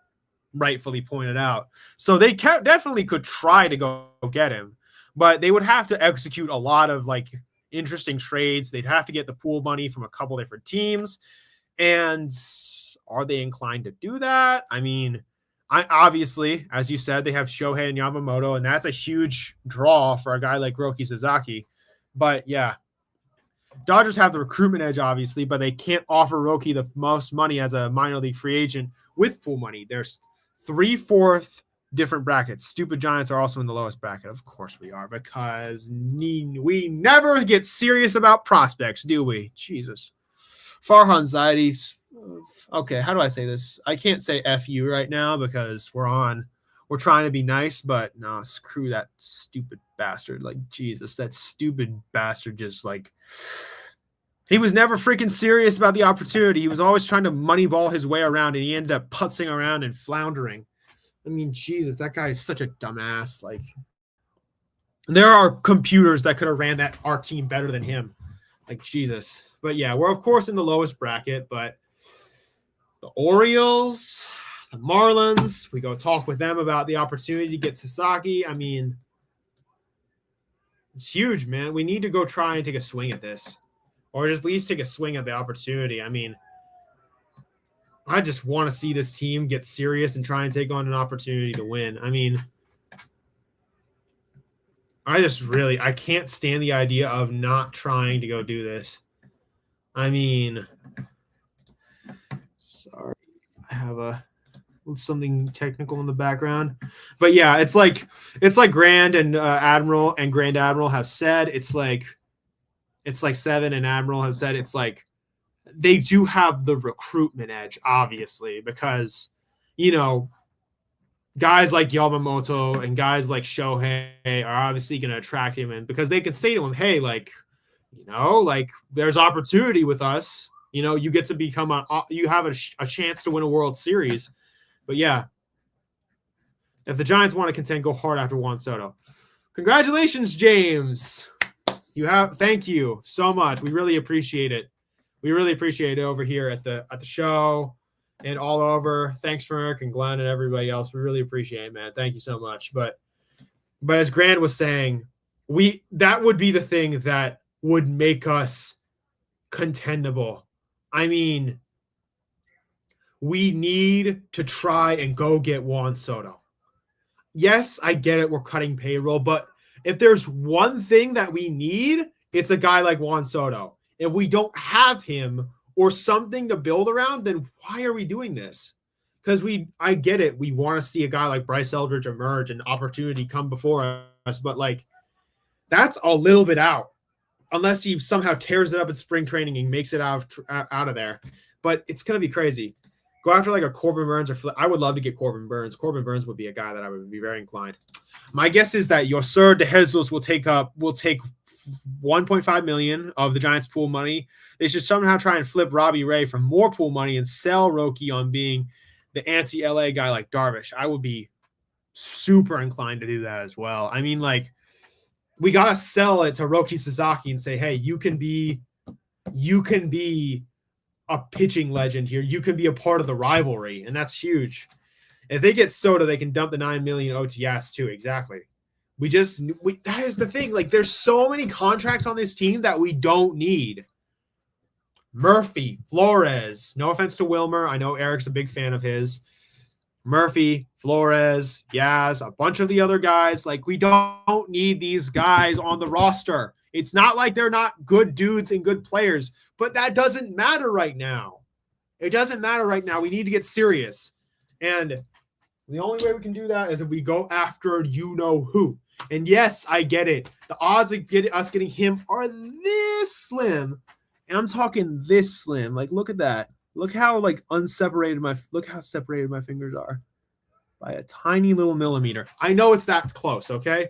rightfully pointed out. So they definitely could try to go get him, but they would have to execute a lot of like interesting trades. They'd have to get the pool money from a couple different teams. And are they inclined to do that? I mean, obviously, as you said, they have Shohei and Yamamoto, and that's a huge draw for a guy like Roki Sasaki. But yeah, Dodgers have the recruitment edge, obviously, but they can't offer Roki the most money as a minor league free agent with pool money. There's 3/4 different brackets. Stupid Giants are also in the lowest bracket. Of course we are, because we never get serious about prospects, do we? Jesus. Farhan Zaidi's. Okay, how do I say this? I can't say F you right now because we're trying to be nice, but no, screw that stupid bastard. Like, Jesus, that stupid bastard just like, he was never freaking serious about the opportunity. He was always trying to moneyball his way around, and he ended up putzing around and floundering. I mean, Jesus, that guy is such a dumbass. Like, there are computers that could have ran our team better than him. Like, Jesus. But yeah, we're of course in the lowest bracket, but the Orioles, the Marlins, we go talk with them about the opportunity to get Sasaki. I mean, it's huge, man. We need to go try and take a swing at this, or just at least take a swing at the opportunity. I mean, I just want to see this team get serious and try and take on an opportunity to win. I mean, I can't stand the idea of not trying to go do this. I mean, sorry, I have something technical in the background, but yeah, it's like Grand and Admiral and Grand Admiral have said, it's like Seven and Admiral have said, it's like they do have the recruitment edge, obviously, because, you know, guys like Yamamoto and guys like Shohei are obviously going to attract him, and because they can say to him, hey, like, you know, like, there's opportunity with us. You know, you get to become you have a chance to win a World Series. But yeah, if the Giants want to contend, go hard after Juan Soto. Congratulations, James. Thank you so much. We really appreciate it. We really appreciate it over here at the show and all over. Thanks, Frank and Glenn and everybody else. We really appreciate it, man. Thank you so much. But as Grant was saying, that would be the thing that would make us contendable. I mean, we need to try and go get Juan Soto. Yes, I get it. We're cutting payroll, but if there's one thing that we need, it's a guy like Juan Soto. If we don't have him or something to build around, then why are we doing this? Because I get it. We want to see a guy like Bryce Eldridge emerge and opportunity come before us, but like, that's a little bit out. Unless he somehow tears it up at spring training and makes it out of there. But it's going to be crazy. Go after like a Corbin Burns or I would love to get Corbin Burns. Corbin Burns would be a guy that I would be very inclined. My guess is that Yoser De Jesus will take 1.5 million of the Giants' pool money. They should somehow try and flip Robbie Ray for more pool money and sell Roki on being the anti-LA guy like Darvish. I would be super inclined to do that as well. I mean, like, we got to sell it to Roki Sasaki and say, hey, you can be a pitching legend here. You can be a part of the rivalry, and that's huge. If they get Soto, they can dump the 9 million OTS too. Exactly. That is the thing. Like, there's so many contracts on this team that we don't need. Murphy, Flores. No offense to Wilmer. I know Eric's a big fan of his. Murphy, Flores, Yaz, a bunch of the other guys. Like, we don't need these guys on the roster. It's not like they're not good dudes and good players, but that doesn't matter right now. It doesn't matter right now. We need to get serious. And the only way we can do that is if we go after you-know-who. And yes, I get it. The odds of us getting him are this slim. And I'm talking this slim. Like, look at that. Look how separated my fingers are by a tiny little millimeter. I know it's that close, okay?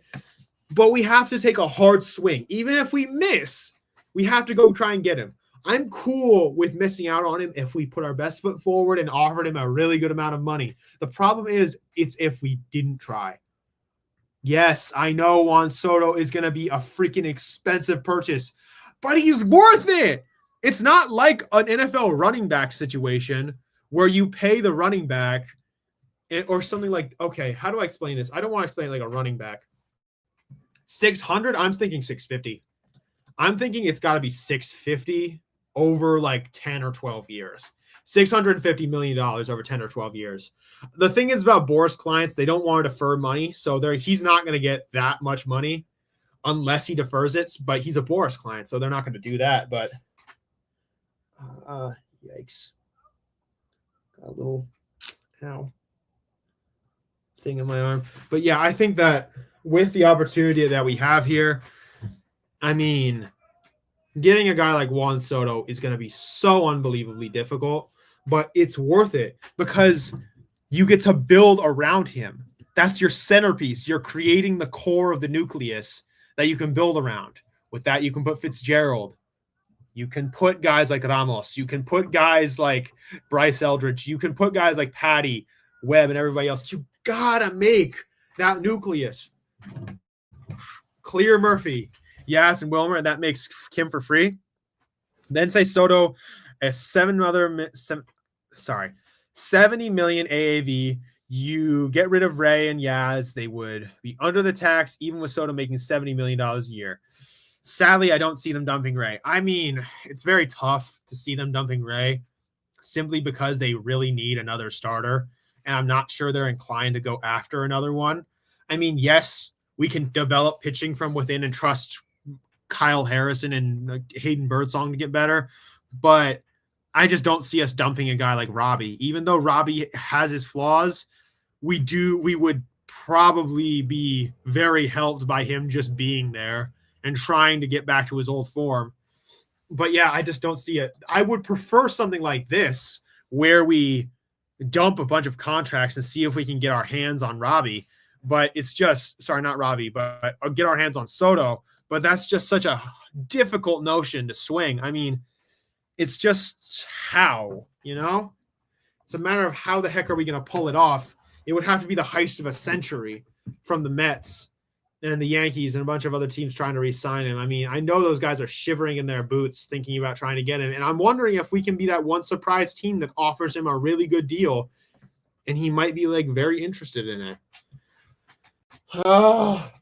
But we have to take a hard swing. Even if we miss, we have to go try and get him. I'm cool with missing out on him if we put our best foot forward and offered him a really good amount of money. The problem is, it's if we didn't try. Yes, I know Juan Soto is going to be a freaking expensive purchase, but he's worth it. It's not like an NFL running back situation where you pay the running back or something like, okay, how do I explain this? I don't want to explain it like a running back. 600, I'm thinking 650. I'm thinking it's got to be 650 over like 10 or 12 years. $650 million over 10 or 12 years. The thing is about Boras clients, they don't want to defer money. So he's not going to get that much money unless he defers it. But he's a Boras client, so they're not going to do that. But yikes. Got a little thing in my arm. But yeah, I think that with the opportunity that we have here, I mean, getting a guy like Juan Soto is going to be so unbelievably difficult, but it's worth it because you get to build around him. That's your centerpiece. You're creating the core of the nucleus that you can build around. With that, you can put Fitzgerald. You can put guys like Ramos. You can put guys like Bryce Eldridge. You can put guys like Patty, Webb, and everybody else. You got to make that nucleus. Clear Murphy. Yes, and Wilmer, and that makes Kim for free. Then say Soto as 70 million AAV. You get rid of Ray and Yaz, they would be under the tax, even with Soto making $70 million a year. Sadly, I don't see them dumping Ray. I mean, it's very tough to see them dumping Ray simply because they really need another starter, and I'm not sure they're inclined to go after another one. I mean, yes, we can develop pitching from within and trust Kyle Harrison and Hayden Birdsong to get better, but I just don't see us dumping a guy like Robbie. Even though Robbie has his flaws, we would probably be very helped by him just being there and trying to get back to his old form. But yeah, I just don't see it. I would prefer something like this where we dump a bunch of contracts and see if we can get our hands on Robbie. But it's just, sorry, not Robbie, but get our hands on Soto. But that's just such a difficult notion to swing. I mean, it's just how, It's a matter of how the heck are we going to pull it off. It would have to be the heist of a century from the Mets and the Yankees and a bunch of other teams trying to re-sign him. I mean, I know those guys are shivering in their boots thinking about trying to get him. And I'm wondering if we can be that one surprise team that offers him a really good deal and he might be like very interested in it.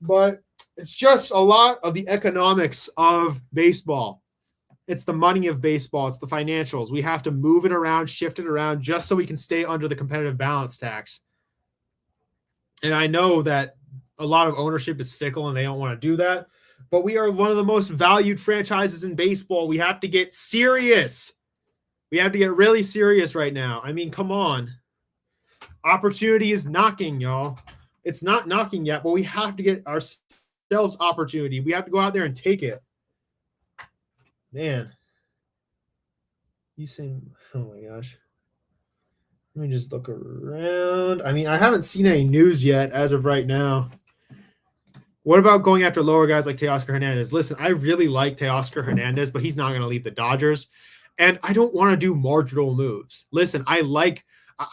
But it's just a lot of the economics of baseball. It's the money of baseball. It's the financials. We have to move it around, shift it around just so we can stay under the competitive balance tax. And I know that a lot of ownership is fickle and they don't want to do that, but we are one of the most valued franchises in baseball. We have to get serious. We have to get really serious right now. I mean, come on. Opportunity is knocking, y'all. It's not knocking yet, but we have to get ourselves opportunity. We have to go out there and take it. Man. You saying, oh my gosh. Let me just look around. I mean, I haven't seen any news yet as of right now. What about going after lower guys like Teoscar Hernandez? Listen, I really like Teoscar Hernandez, but he's not going to leave the Dodgers. And I don't want to do marginal moves. Listen, I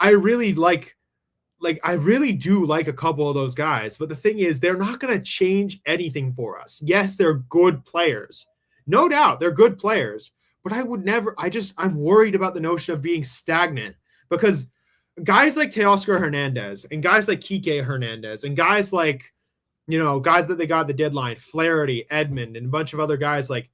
really do like a couple of those guys. But the thing is, they're not going to change anything for us. Yes, they're good players. No doubt, they're good players. But I'm worried about the notion of being stagnant. Because guys like Teoscar Hernandez and guys like Kike Hernandez and guys like, guys that they got at the deadline, Flaherty, Edmund, and a bunch of other guys, like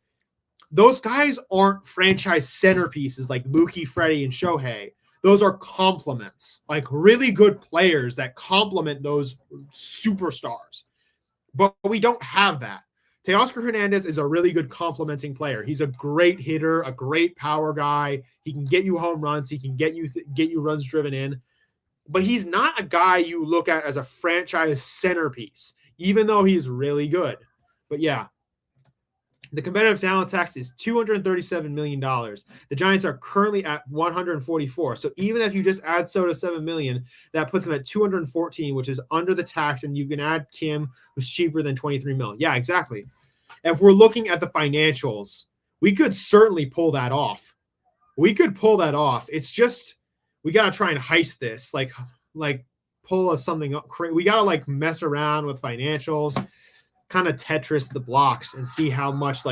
those guys aren't franchise centerpieces like Mookie, Freddie, and Shohei. Those are complements, like really good players that complement those superstars. But we don't have that. Teoscar Hernandez is a really good complementing player. He's a great hitter, a great power guy. He can get you home runs. He can get you runs driven in. But he's not a guy you look at as a franchise centerpiece, even though he's really good. But yeah, the competitive talent tax is $237 million. The Giants are currently at 144. So even if you just add Soto $7 million, that puts them at 214, which is under the tax. And you can add Kim, who's cheaper than $23 million. Yeah, exactly. If we're looking at the financials, we could certainly pull that off. It's just, we got to try and heist this, like pull something up. We got to mess around with financials, kind of Tetris the blocks and see how much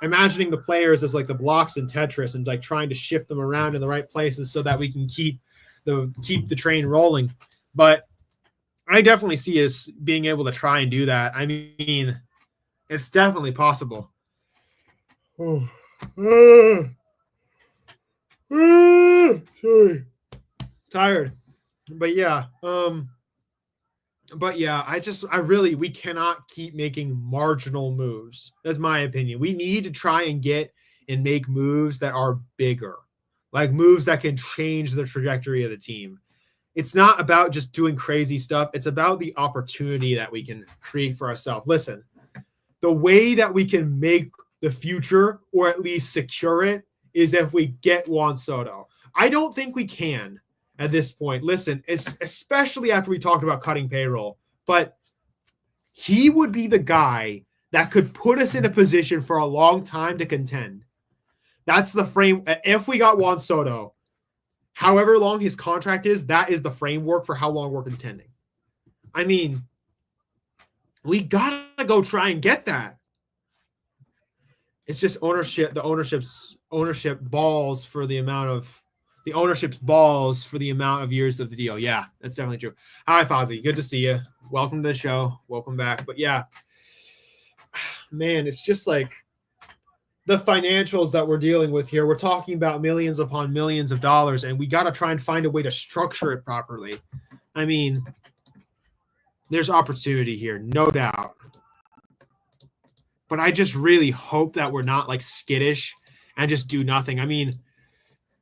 imagining the players as like the blocks in Tetris and like trying to shift them around in the right places so that we can keep the train rolling. But I definitely see us being able to try and do that. I mean, it's definitely possible. Sorry. Tired. But yeah, we cannot keep making marginal moves. That's my opinion. We need to try and get and make moves that are bigger, like moves that can change the trajectory of the team. It's not about just doing crazy stuff. It's about the opportunity that we can create for ourselves. Listen, the way that we can make the future, or at least secure it, is if we get Juan Soto. I don't think we can at this point. Listen, especially after we talked about cutting payroll, but he would be the guy that could put us in a position for a long time to contend. That's the frame. If we got Juan Soto, however long his contract is, that is the framework for how long we're contending. I mean, we got to go try and get that. It's just ownership balls for the amount of years of the deal. Yeah, that's definitely true. Hi, Fozzie. Good to see you. Welcome to the show. Welcome back. But yeah, man, it's just like the financials that we're dealing with here. We're talking about millions upon millions of dollars, and we got to try and find a way to structure it properly. I mean, there's opportunity here, no doubt. But I just really hope that we're not like skittish and just do nothing. I mean,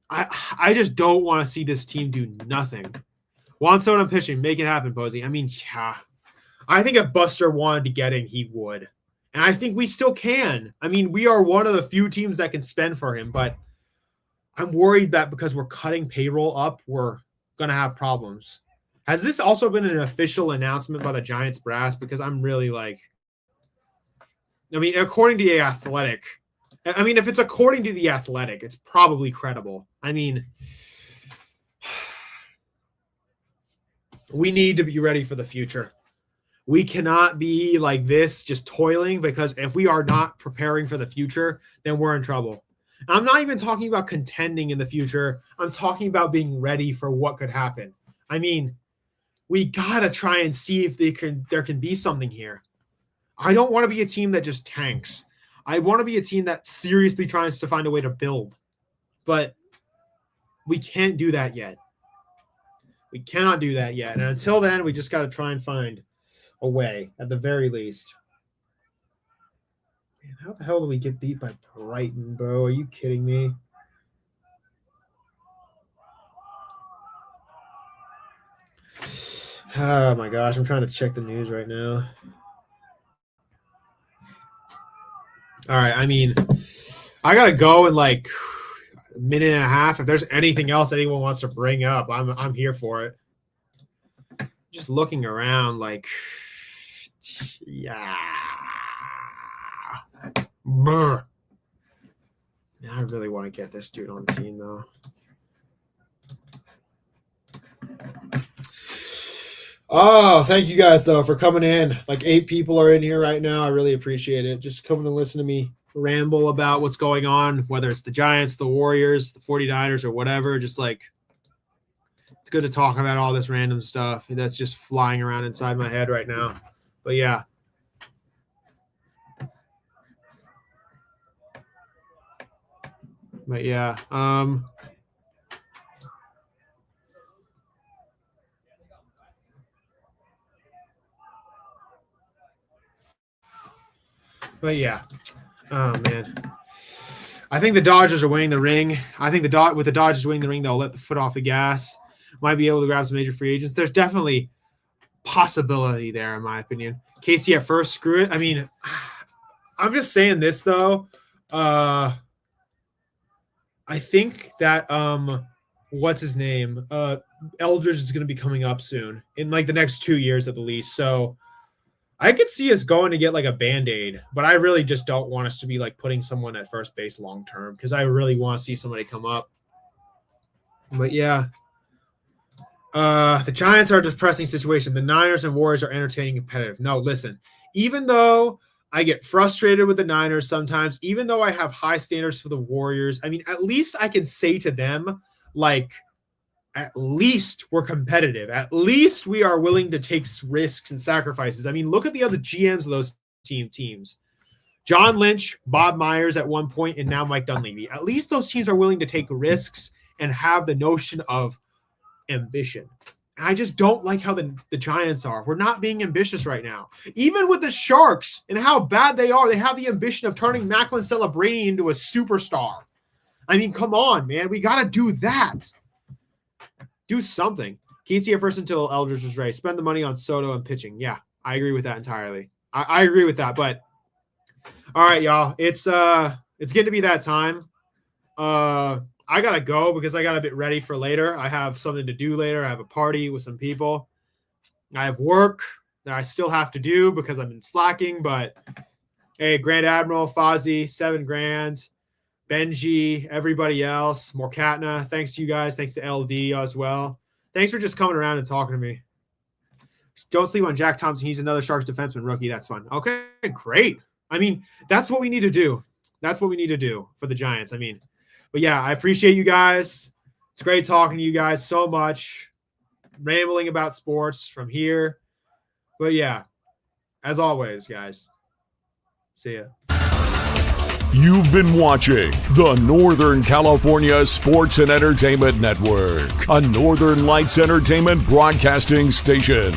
I just don't want to see this team do nothing. Juan Soto pitching, make it happen, Posey. I mean, yeah. I think if Buster wanted to get him, he would. And I think we still can. I mean, we are one of the few teams that can spend for him, but I'm worried that because we're cutting payroll up, we're going to have problems. Has this also been an official announcement by the Giants brass? Because I'm really like, I mean, according to The Athletic, if it's according to The Athletic, it's probably credible. I mean, we need to be ready for the future. We cannot be like this, just toiling, because if we are not preparing for the future, then we're in trouble. I'm not even talking about contending in the future. I'm talking about being ready for what could happen. I mean, we got to try and see if there can be something here. I don't want to be a team that just tanks. I want to be a team that seriously tries to find a way to build. But we can't do that yet. We cannot do that yet. And until then, we just got to try and find a way, at the very least. Man, how the hell do we get beat by Brighton, bro? Are you kidding me? Oh, my gosh. I'm trying to check the news right now. All right, I mean, I got to go in like a minute and a half. If there's anything else anyone wants to bring up, I'm here for it. Just looking around like, yeah. Brr. Man, I really want to get this dude on the team, though. Oh, thank you guys, though, for coming in. Like 8 people are in here right now. I really appreciate it. Just coming to listen to me ramble about what's going on, whether it's the Giants, the Warriors, the 49ers, or whatever. Just like, it's good to talk about all this random stuff that's just flying around inside my head right now. But yeah. But yeah. But yeah, oh man, I think the Dodgers are winning the ring. I think with the Dodgers winning the ring, they'll let the foot off the gas. Might be able to grab some major free agents. There's definitely possibility there, in my opinion. Casey at first, screw it. I mean, I'm just saying this though. I think that what's his name? Eldridge is going to be coming up soon in like the next 2 years at the least. So I could see us going to get like a Band-Aid, but I really just don't want us to be like putting someone at first base long term because I really want to see somebody come up. But yeah, the Giants are a depressing situation. The Niners and Warriors are entertaining, competitive. No, listen, even though I get frustrated with the Niners sometimes, even though I have high standards for the Warriors. I mean, at least I can say to them, like, at least we're competitive. At least we are willing to take risks and sacrifices. I mean, look at the other GMs of those teams. John Lynch, Bob Myers at one point, and now Mike Dunleavy. At least those teams are willing to take risks and have the notion of ambition. I just don't like how the Giants are. We're not being ambitious right now. Even with the Sharks and how bad they are, they have the ambition of turning Macklin Celebrini into a superstar. I mean, come on, man. We got to do that. Do something. Casey at first until Eldridge was ready. Spend the money on Soto and pitching. Yeah, I agree with that entirely. I agree with that. But all right, y'all. It's getting to be that time. I gotta go because I gotta get ready for later. I have something to do later. I have a party with some people. I have work that I still have to do because I've been slacking. But hey, Grand Admiral, Fozzie, $7,000, Benji, everybody else, Morkatna. Thanks to you guys. Thanks to LD as well. Thanks for just coming around and talking to me. Don't sleep on Jack Thompson. He's another Sharks defenseman rookie. That's fun. Okay, great. I mean, that's what we need to do. That's what we need to do for the Giants. I mean. But yeah, I appreciate you guys. It's great talking to you guys so much. Rambling about sports from here. But yeah, as always, guys, see ya. You've been watching the Northern California Sports and Entertainment Network, a Northern Lights Entertainment broadcasting station.